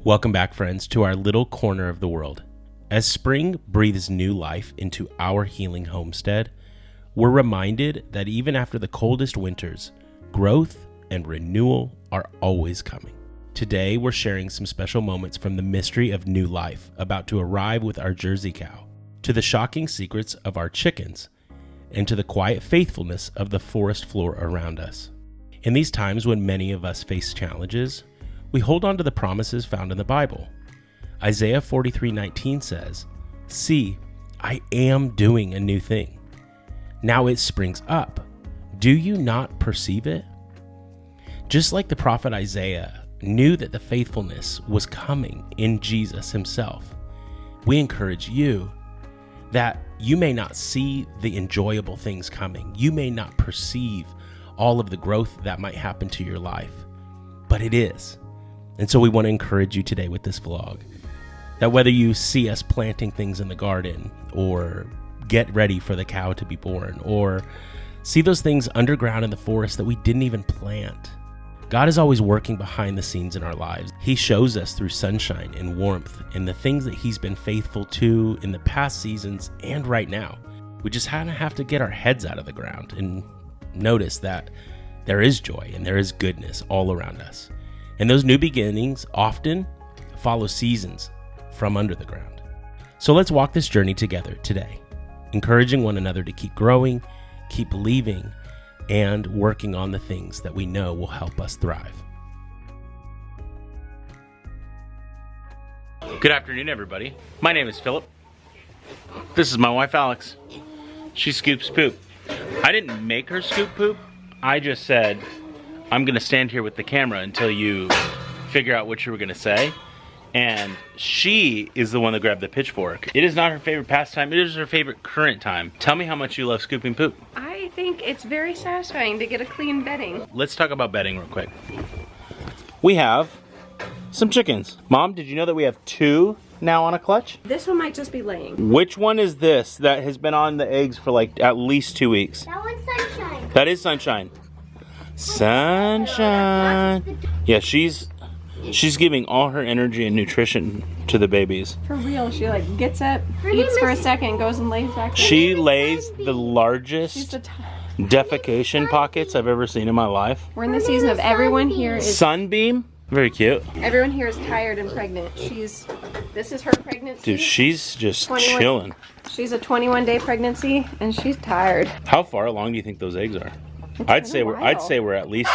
Welcome back, friends, to our little corner of the world. As spring breathes new life into our healing homestead, we're reminded that even after the coldest winters, growth and renewal are always coming. Today, we're sharing some special moments from the mystery of new life about to arrive with our Jersey cow, to the shocking secrets of our chickens, and to the quiet faithfulness of the forest floor around us. In these times when many of us face challenges, we hold on to the promises found in the Bible. Isaiah 43:19 says, "See, I am doing a new thing. Now it springs up. Do you not perceive it?" Just like the prophet Isaiah knew that the faithfulness was coming in Jesus himself, we encourage you that you may not see the enjoyable things coming. You may not perceive all of the growth that might happen to your life, but it is. And so we want to encourage you today with this vlog that whether you see us planting things in the garden or get ready for the cow to be born or see those things underground in the forest that we didn't even plant, God is always working behind the scenes in our lives. He shows us through sunshine and warmth and the things that he's been faithful to in the past seasons and right now. We just kind of have to get our heads out of the ground and notice that there is joy and there is goodness all around us. And those new beginnings often follow seasons from under the ground. So let's walk this journey together today, encouraging one another to keep growing, keep believing, and working on the things that we know will help us thrive. Good afternoon, everybody. My name is Philip. This is my wife, Alex. She scoops poop. I didn't make her scoop poop. I just said, I'm gonna stand here with the camera until you figure out what you were gonna say. And she is the one that grabbed the pitchfork. It is not her favorite pastime, it is her favorite current time. Tell me how much you love scooping poop. I think it's very satisfying to get a clean bedding. Let's talk about bedding real quick. We have some chickens. Mom, did you know that we have 2 now on a clutch? This one might just be laying. Which one is this that has been on the eggs for like at least 2 weeks? That one's Sunshine. That is Sunshine. Sunshine. Yeah, she's giving all her energy and nutrition to the babies. For real, she like gets up, eats for a second, goes and lays back down. She lays the largest defecation pockets I've ever seen in my life. We're in the season of everyone here is Sunbeam. Very cute. everyone here is tired and pregnant. This is her pregnancy. Dude, she's just 21. chilling. She's a 21-day pregnancy and she's tired. How far along do you think those eggs are? It's I'd been a say while. we're at least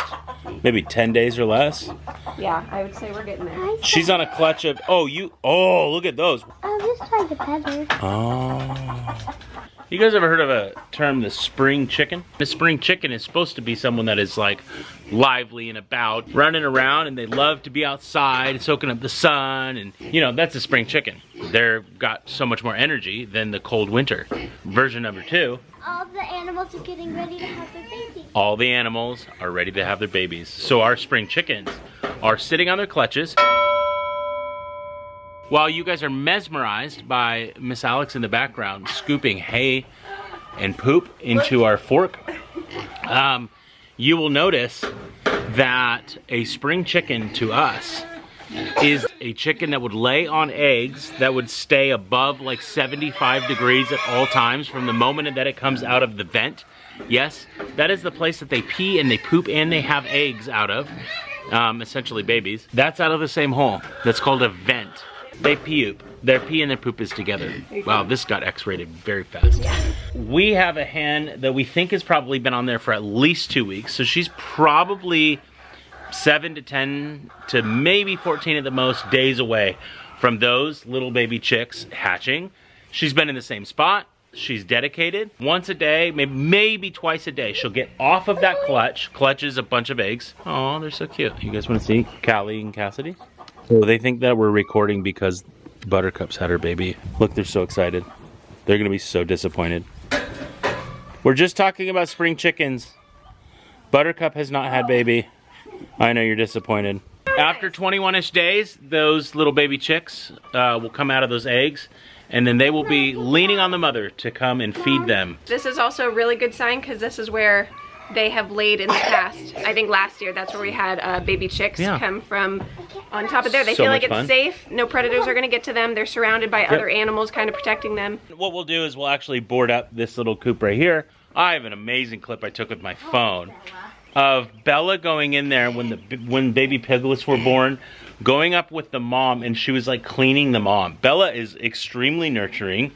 maybe 10 days or less. Yeah, I would say we're getting there. She's on a clutch of look at those. I was just trying to pet her. Oh. You guys ever heard of a term, the spring chicken? The spring chicken is supposed to be someone that is like lively and about, running around, and they love to be outside, soaking up the sun, and that's a spring chicken. They've got so much more energy than the cold winter. Version number 2. All the animals are getting ready to have their baby. All the animals are ready to have their babies. So our spring chickens are sitting on their clutches while you guys are mesmerized by Miss Alex in the background scooping hay and poop into our fork. You will notice that a spring chicken to us is a chicken that would lay on eggs that would stay above like 75 degrees at all times from the moment that it comes out of the vent. Yes, that is the place that they pee and they poop and they have eggs out of, essentially babies. That's out of the same hole. That's called a vent. They poop. Their pee and their poop is together. Wow, this got X-rated very fast. We have a hen that we think has probably been on there for at least 2 weeks, so she's probably 7 to 10 to maybe 14 at the most days away from those little baby chicks hatching. She's been in the same spot. She's dedicated. Once a day, maybe twice a day, she'll get off of that clutch. Clutch is a bunch of eggs. Oh, they're so cute. You guys want to see Callie and Cassidy? So they think that we're recording because Buttercup's had her baby. Look, they're so excited. They're gonna be so disappointed. We're just talking about spring chickens. Buttercup has not had baby. I know you're disappointed. After 21-ish days, those little baby chicks will come out of those eggs, and then they will be leaning on the mother to come and feed them. This is also a really good sign because this is where they have laid in the past. I think last year that's where we had baby chicks come from on top of there. They So feel like much it's fun. safe. No predators are going to get to them. They're surrounded by other animals kind of protecting them. What we'll do is we'll actually board up this little coop right here. I have an amazing clip I took with my phone of Bella going in there when baby piglets were born, going up with the mom, and she was like cleaning the mom. Bella is extremely nurturing.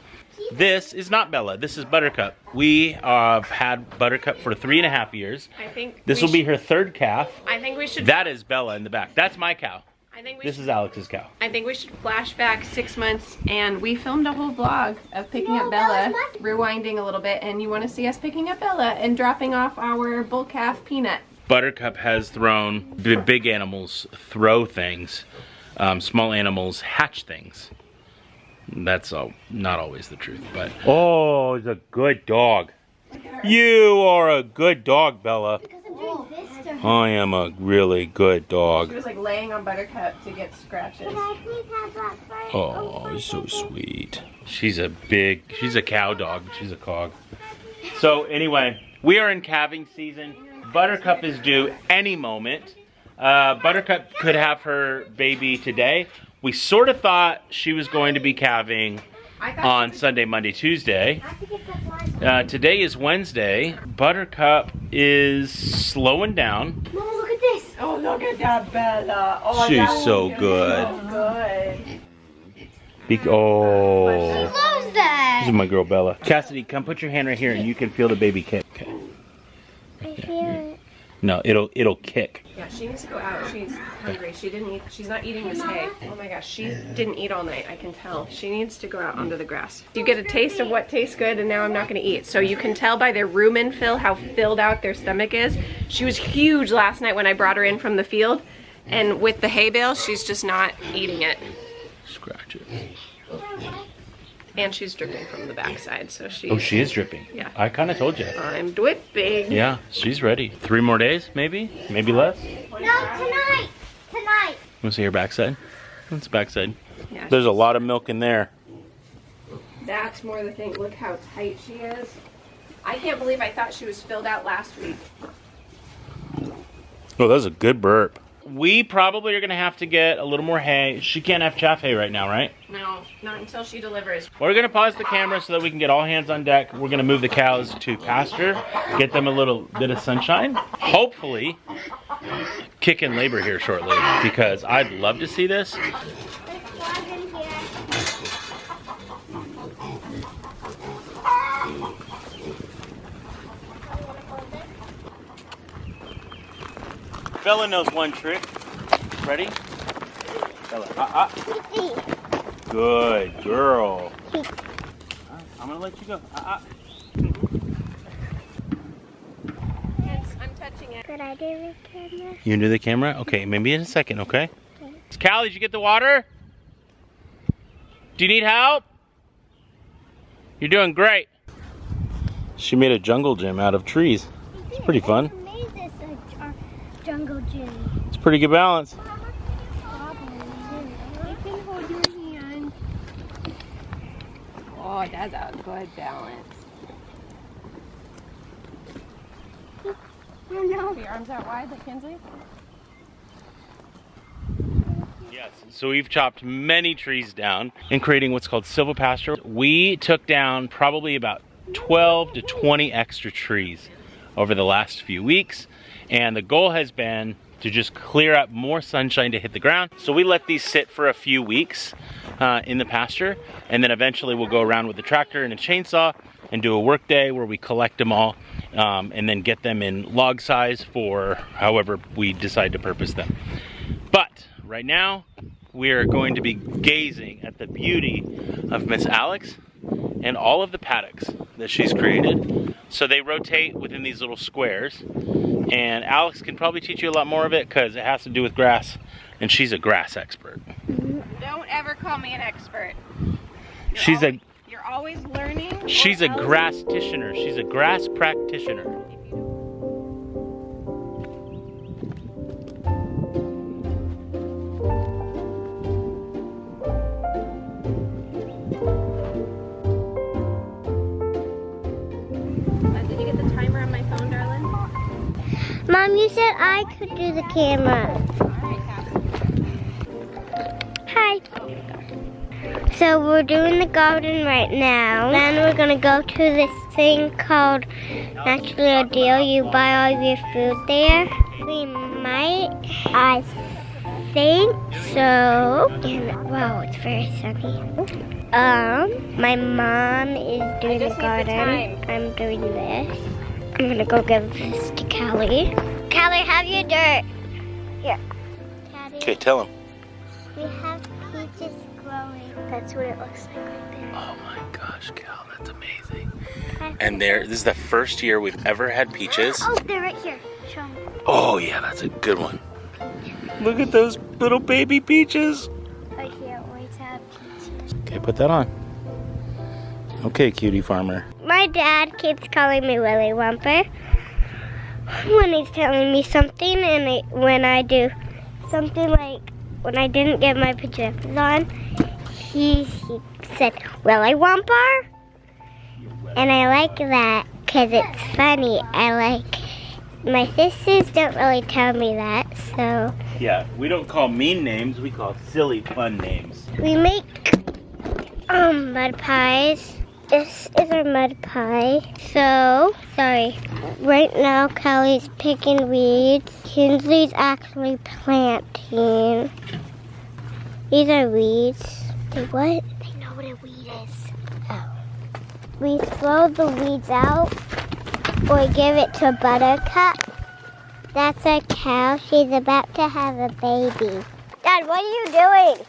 This is not Bella. This is Buttercup. We had Buttercup for 3.5 years. I think This will be her third calf. I think we should. That is Bella in the back. That's my cow. I think we This is Alex's cow. I think we should flash back 6 months, and we filmed a whole vlog of picking up Bella, rewinding a little bit, and you want to see us picking up Bella and dropping off our bull calf Peanut. Buttercup has thrown, big animals throw things, small animals hatch things. That's not always the truth, but... Oh, he's a good dog. You are a good dog, Bella. Because I'm doing this to her. I am a really good dog. She was like laying on Buttercup to get scratches. Can I please have that first? Oh, he's so sweet. She's a cow dog. She's a cog. So anyway, we are in calving season. Buttercup is due any moment. Buttercup could have her baby today. We sort of thought she was going to be calving on Sunday, Monday, Tuesday. I have to get that blind. Today is Wednesday. Buttercup is slowing down. Mama, look at this. Oh, look at that Bella. Oh, She's that so was good. good. Oh, Loves this that. is my girl Bella. Cassidy, come put your hand right here and you can feel the baby kick. Okay. I feel it. No, it'll kick. Yeah, she needs to go out. She's hungry. She didn't eat. She's not eating this hay. Oh my gosh, she didn't eat all night. I can tell. She needs to go out onto the grass. You get a taste of what tastes good, and now I'm not going to eat. So you can tell by their rumen fill how filled out their stomach is. She was huge last night when I brought her in from the field, and with the hay bale, she's just not eating it. Scratch it. And she's dripping from the backside, so she. Oh, she is dripping. Yeah. I kind of told you. I'm dripping. Yeah, she's ready. 3 more days, maybe? Maybe less? No, tonight. Tonight. Want to see her backside? That's the backside. Yeah, There's a lot of milk in there. that's more the thing. Look how tight she is. I can't believe I thought she was filled out last week. Oh, that was a good burp. We probably are going to have to get a little more hay. She can't have chaff hay right now, right? No, not until she delivers. We're going to pause the camera so that we can get all hands on deck. We're going to move the cows to pasture, get them a little bit of sunshine. Hopefully, kick in labor here shortly because I'd love to see this. There's flies in here. Bella knows one trick. Ready? Bella, Good girl. I'm gonna let you go. I'm touching it. Could I do the camera? You can do the camera? Okay, maybe in a second, okay? Callie, did you get the water? Do you need help? You're doing great. She made a jungle gym out of trees. It's pretty fun. I made this a jungle gym. It's pretty good balance. You can hold your hand. Oh, that's a good balance. Oh no. Your arms out wide like Kinsley? Yes, so we've chopped many trees down in creating what's called silvopasture. We took down probably about 12 to 20 extra trees over the last few weeks, and the goal has been to just clear up more sunshine to hit the ground. So we let these sit for a few weeks in the pasture, and then eventually we'll go around with the tractor and a chainsaw and do a work day where we collect them all and then get them in log size for however we decide to purpose them. But right now, we are going to be gazing at the beauty of Miss Alex and all of the paddocks that she's created. So they rotate within these little squares, and Alex can probably teach you a lot more of it because it has to do with grass, and she's a grass expert. Don't ever call me an expert. You're always learning. She's a grass-titioner. She's a grass practitioner. Did you get the timer on my phone, darling? Mom, you said I could do the camera. Hi. So we're doing the garden right now. Then we're gonna go to this thing called Naturally a Deal. You buy all your food there. We might, I think so. And wow, it's very sunny. My mom is doing the garden. I'm doing this. I'm gonna go give this to Callie. Callie, have your dirt. Here. Okay, tell him. We have peaches growing. That's what it looks like right there. Oh my gosh, Cal, that's amazing. And this is the first year we've ever had peaches. Oh, they're right here. Show them. Oh yeah, that's a good one. Look at those little baby peaches. I can't wait to have peaches. Okay, put that on. Okay, cutie farmer. My dad keeps calling me Willy Wumper when he's telling me something, and when I do something like when I didn't get my pajamas on, he said Willy Wumper, and I like that because it's funny. My sisters don't really tell me that, so Yeah, we don't call mean names, we call silly fun names. we make mud pies. This is our mud pie. So, sorry. Right now, Callie's picking weeds. Kinsley's actually planting. These are weeds. They what? They know what a weed is. Oh. We throw the weeds out or give it to Buttercup. That's our cow. She's about to have a baby. Dad, what are you doing?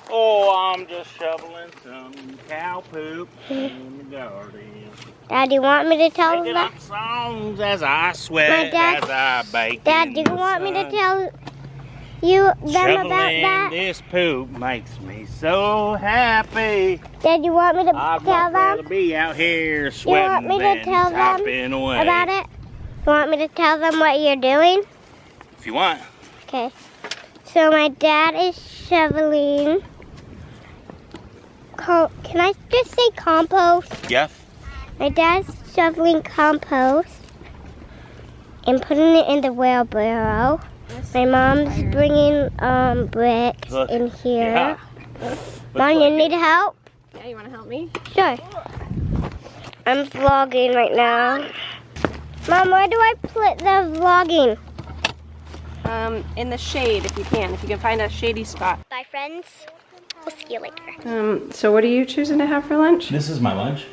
Oh, I'm just shoveling some cow poop in the garden. Dad, do you want me to tell Making them? up songs as I sweat, My dad- as I bake. Dad, in do you the want me to sun. tell them about Shoveling that? this poop makes me so happy. Dad, you want me to I'd tell much rather them be out here You want sweating me to than tell them typing away. about it? You want me to tell them what you're doing? If you want. Okay. So my dad is shoveling. Can I just say compost? Yeah. My dad's shoveling compost and putting it in the wheelbarrow. My mom's bringing bricks Look. in here. Yeah. Mom, you need help? Yeah, you want to help me? Sure. I'm vlogging right now. Mom, where do I put the vlogging? In the shade if you can. If you can find a shady spot. Bye, friends. We'll see you later. So what are you choosing to have for lunch? This is my lunch.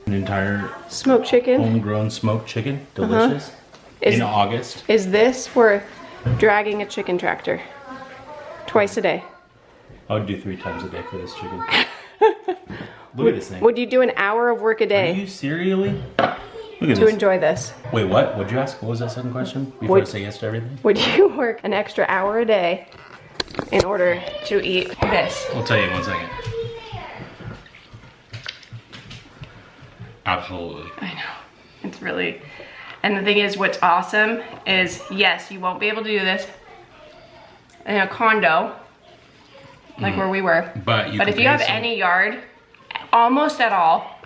An entire Smoked chicken. homegrown smoked chicken. Delicious. Is- In August. Is this worth dragging a chicken tractor twice a day? I would do 3 times a day for this chicken. Look at this thing. Would you do an hour of work a Are day you serially? Look at to this. enjoy this? Wait, what? What'd you ask? What was that second question? Before I Would- say yes to everything? Would you work an extra hour a day in order to eat this? I'll tell you in 1 second. Absolutely. I know. It's really, and the thing is, what's awesome is, yes, you won't be able to do this in a condo, like where we were. But if you have any yard, almost at all,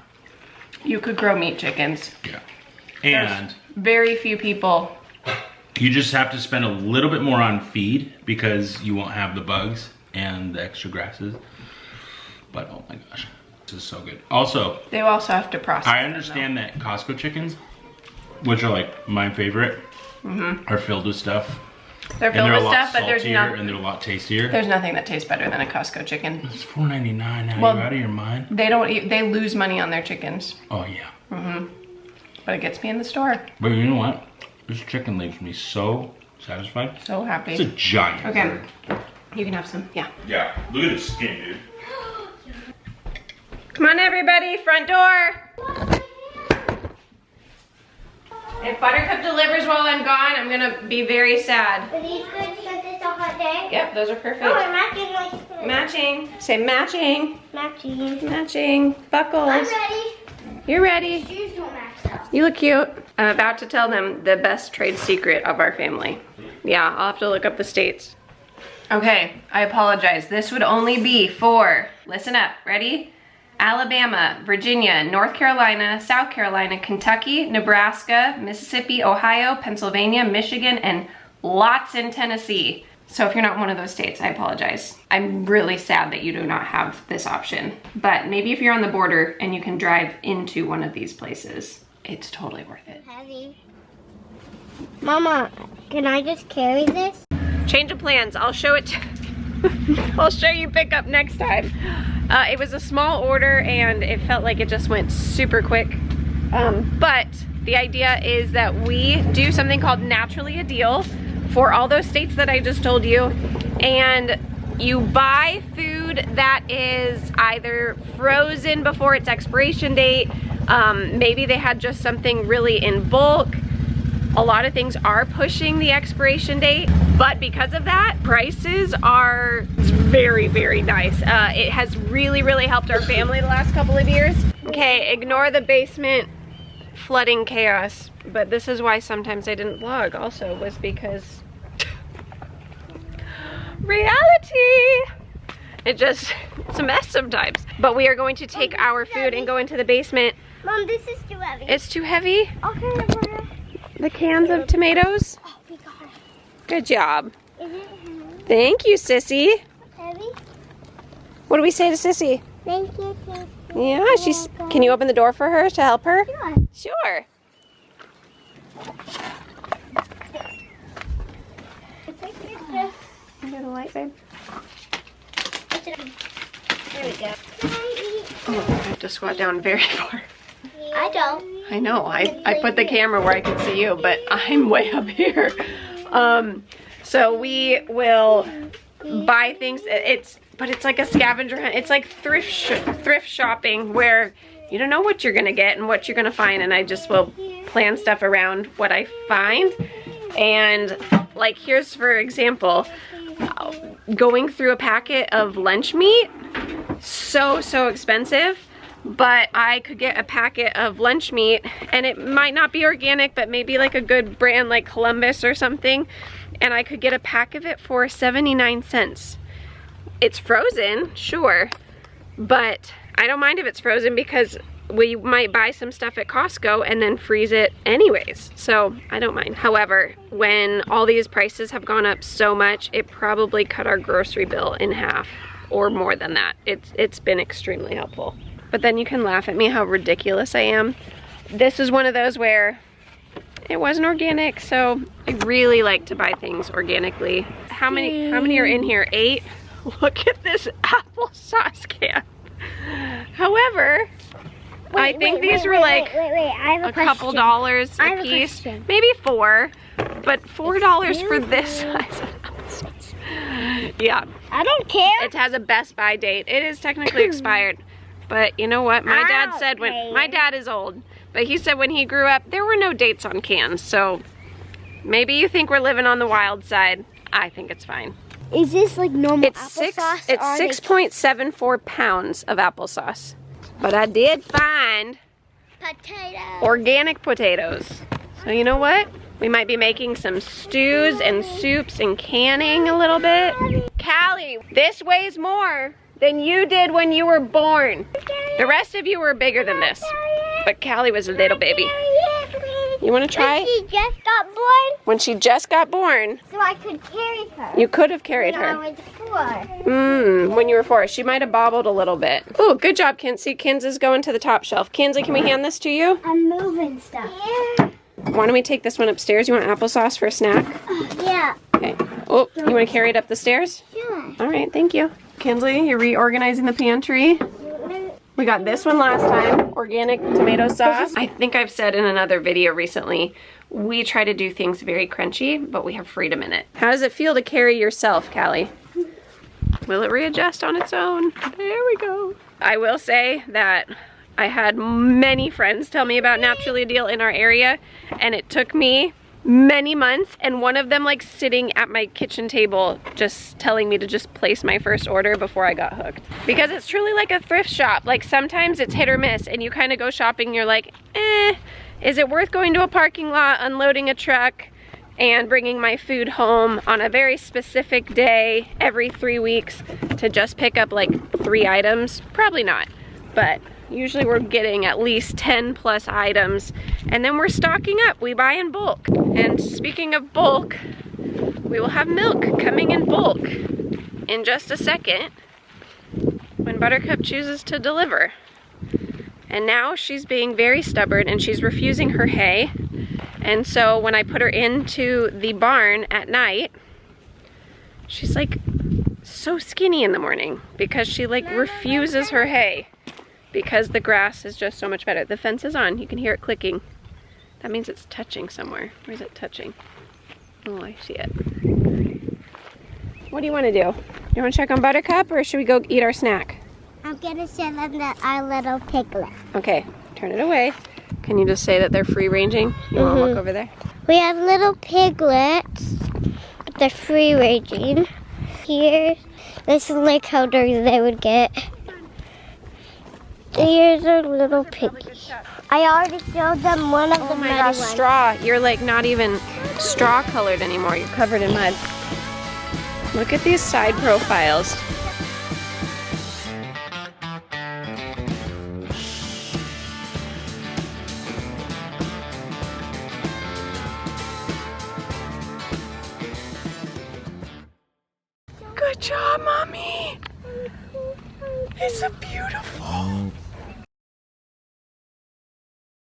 you could grow meat chickens. Yeah. And Very few people. you just have to spend a little bit more on feed because you won't have the bugs and the extra grasses. But oh my gosh, this is so good. Also, They also have to process. I understand that Costco chickens, which are like my favorite, are filled with stuff. They're And filled they're a with lot stuff, but saltier and they're a lot tastier. there's nothing that tastes better than a Costco chicken. It's $4.99 now. Well, You out of your mind? They don't eat, they lose money on their chickens, Oh yeah. but it gets me in the store. But you know what? This chicken leaves me so satisfied. So happy. It's a giant Okay. bird. You can have some, yeah. Yeah. Look at the skin, dude. Come on everybody, front door. If Buttercup delivers while I'm gone, I'm gonna be very sad. Are these good because it's a hot day? Yep, those are perfect. Oh, I'm acting like Matching. Say matching. matching. Matching. Buckles. I'm ready. You're ready. Shoes don't match though. You look cute. I'm about to tell them the best trade secret of our family. Yeah, I'll have to look up the states. Okay, I apologize. This would only be for, listen up, ready? Alabama, Virginia, North Carolina, South Carolina, Kentucky, Nebraska, Mississippi, Ohio, Pennsylvania, Michigan, and lots in Tennessee. So if you're not one of those states, I apologize. I'm really sad that you do not have this option. But maybe if you're on the border and you can drive into one of these places, it's totally worth it. Heavy. Mama, can I just carry this? Change of plans. I'll show it. I'll show you pickup next time. It was a small order and it felt like it just went super quick. But the idea is that we do something called Naturally a Deal for all those states that I just told you. And you buy food that is either frozen before its expiration date. Maybe they had just something really in bulk. A lot of things are pushing the expiration date, but because of that, prices are very, very nice. It has really, really helped our family the last couple of years. Okay, ignore the basement flooding chaos, but this is why sometimes I didn't vlog also, was because reality. It's a mess sometimes. But we are going to take our food and go into the basement. Mom, this is too heavy. It's too heavy? Okay, The cans of tomatoes? oh, we got it. Good job. Is it heavy? Thank you, Sissy. Heavy? What do we say to Sissy? Thank you, Sissy. Yeah, can you open the door for her to help her? Sure. Sure. Under the light, babe. There we go. Oh, I have to squat down very far. I don't. I know, I put the camera where I can see you, but I'm way up here. So we will buy things, but it's like a scavenger hunt. It's like thrift shopping where you don't know what you're gonna get and what you're gonna find, and I just will plan stuff around what I find. And like, here's for example, going through a packet of lunch meat, so expensive. But I could get a packet of lunch meat, and it might not be organic, but maybe like a good brand like Columbus or something, and I could get a pack of it for 79 cents. It's frozen, sure, but I don't mind if it's frozen because we might buy some stuff at Costco and then freeze it anyways, so I don't mind. However, when all these prices have gone up so much, it probably cut our grocery bill in half or more than that. It's been extremely helpful. But then you can laugh at me how ridiculous I am. This is one of those where it wasn't organic, so I really like to buy things organically. How many are in here? 8? Look at this applesauce can. However, I think these were like I have a couple dollars a piece. Maybe 4, but $4 for this size of applesauce. Yeah. I don't care. It has a Best Buy date. It is technically expired. But you know what? My dad said my dad is old, but he said when he grew up, there were no dates on cans. So maybe you think we're living on the wild side. I think it's fine. Is this like normal applesauce? It's 6.74 pounds of applesauce. But I did find potatoes. Organic potatoes. So you know what? We might be making some stews and soups and canning a little bit. Callie, this weighs more than you did when you were born. The rest of you were bigger than this, but Callie was a little baby. You want to try? When she just got born? When she just got born. So I could carry her. You could have carried When her. I was 4. When you were 4. She might have bobbled a little bit. Oh, good job, Kinsey. Kinsley's going to the top shelf. Kinsley, can we hand this to you? I'm moving stuff. Yeah. Why don't we take this one upstairs? You want applesauce for a snack? Yeah. Okay. Oh, you want to carry it up the stairs? Sure. All right, thank you. Kinsley, you're reorganizing the pantry. We got this one last time, organic tomato sauce. I think I've said in another video recently, we try to do things very crunchy, but we have freedom in it. How does it feel to carry yourself, Callie? Will it readjust on its own? There we go. I will say that I had many friends tell me about Naturally a Deal in our area, and it took me many months, and one of them like sitting at my kitchen table just telling me to just place my first order before I got hooked. Because it's truly like a thrift shop. Like sometimes it's hit or miss, and you kind of go shopping, you're like, is it worth going to a parking lot, unloading a truck, and bringing my food home on a very specific day every 3 weeks to just pick up like 3 items? Probably not. but usually we're getting at least 10 plus items, and then we're stocking up. We buy in bulk. And speaking of bulk, we will have milk coming in bulk in just a second when Buttercup chooses to deliver. And now she's being very stubborn and she's refusing her hay. And so when I put her into the barn at night, she's like so skinny in the morning because she like refuses her hay because the grass is just so much better. The fence is on, you can hear it clicking. That means it's touching somewhere. Where's it touching? Oh, I see it. What do you want to do? You want to check on Buttercup or should we go eat our snack? I'm gonna show them our little piglet. Okay, turn it away. Can you just say that they're free ranging? You want to walk over there? We have little piglets, but they're free ranging. Here, this is like how dirty they would get. Here's our little piggy. I already showed them one of the Oh my muddy gosh, ones. straw. You're like not even straw colored anymore. You're covered in mud. Look at these side profiles. Good job, Mommy. It's a beautiful.